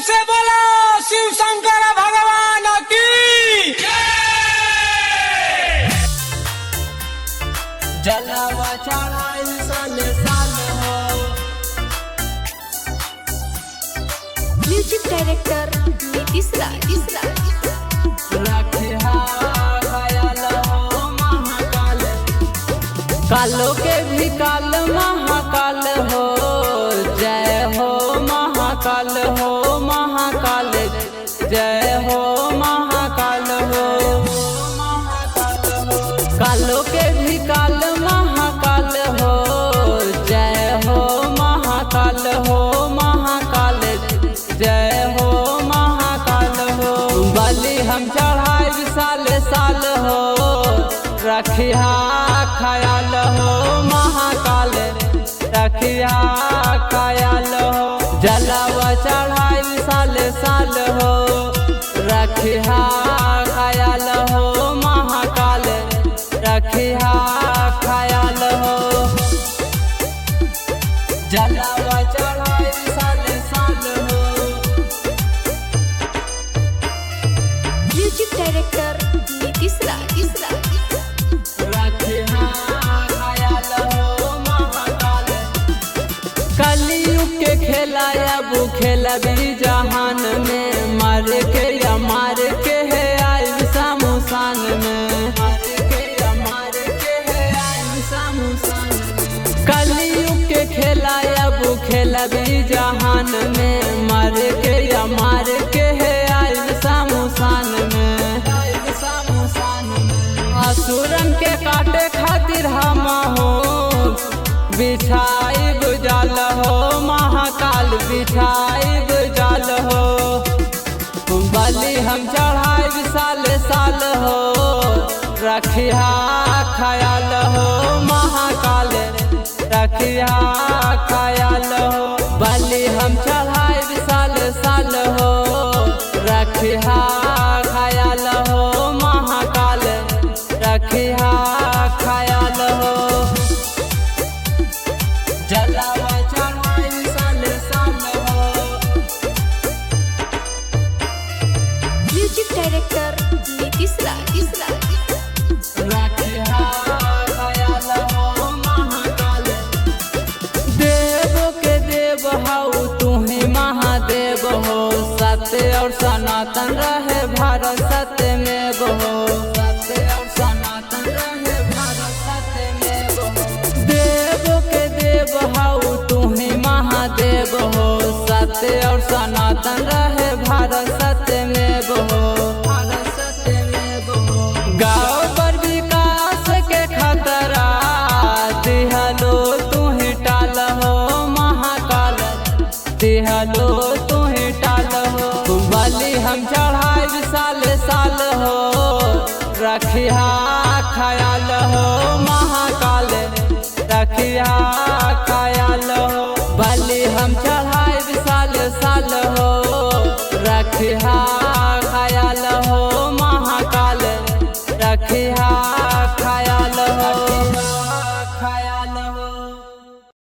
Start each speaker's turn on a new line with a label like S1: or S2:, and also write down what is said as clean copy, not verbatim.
S1: से बोलो शिव शंकर भगवान की जलवा चढ़ाई साल साल हो।
S2: म्यूजिक डायरेक्टर नीतीश राज
S3: कालो के भी काल महाकाल हो, जय हो महाकाल हो, महाकाल जय हो महाकाल हो। कालो के भी काल महाकाल हो, जय हो महाकाल हो, महाकाल जय हो महाकाल हो। बलि हम चढ़ाई साल साल हो, रखिया खयाल हो महाकाल, रखिया खयाल हो। जलवा चढ़ाई साल साल हो, रखिया खयाल हो महाकाल, रखिया खयाल हो। जलवा चढ़ाई साल साल हो।
S2: म्यूजिक डायरेक्टर नीतीश राज
S3: कलयुग के खेला अब खेलबी जहान में, मार के या मार के है आयु सामुसान में, कलयुग के खेला अब खेलबी जहान में, मार के या मार के है आयु सामुसान में। असुरन के काटे खातिर हम हो, बिछाई जाल हो महाकाल, बिछाई जाल हो। बलि हम चढ़ाई साल साल हो, रखिया खयाल हो महाकाल, रखिया खयाल हो। बलि हम चढ़ाई साल साल हो, रखिया खयाल हो महाकाल, रखिया खयाल हो। जलवा चढ़ाई साल साल हो।
S2: म्यूजिक डायरेक्टर नीतीश राज
S3: रखिया खयाल हो महाकाल। देव के देव हऊ तू ही महादेव हो, सत्य और सनातन रहे भारत सत्य में हो, सत्य और सनातन रहे भारत सत्य में हो। देव के देव हऊ तू ही महादेव हो, सत्य और सनातन रहे भारत सत्य में हो, भारत सत्य में हो। गाँव पर विकास के खतरा दिहलो तू ही टाल हो महाकाल, दिहलो तू ही टाल हो। बलि हम चढ़ाई साल साल हो, रखिया खयाल हो महाकाल, रखिया खयाल हो। बलि हम चढ़ाई साल साल हो, रखिया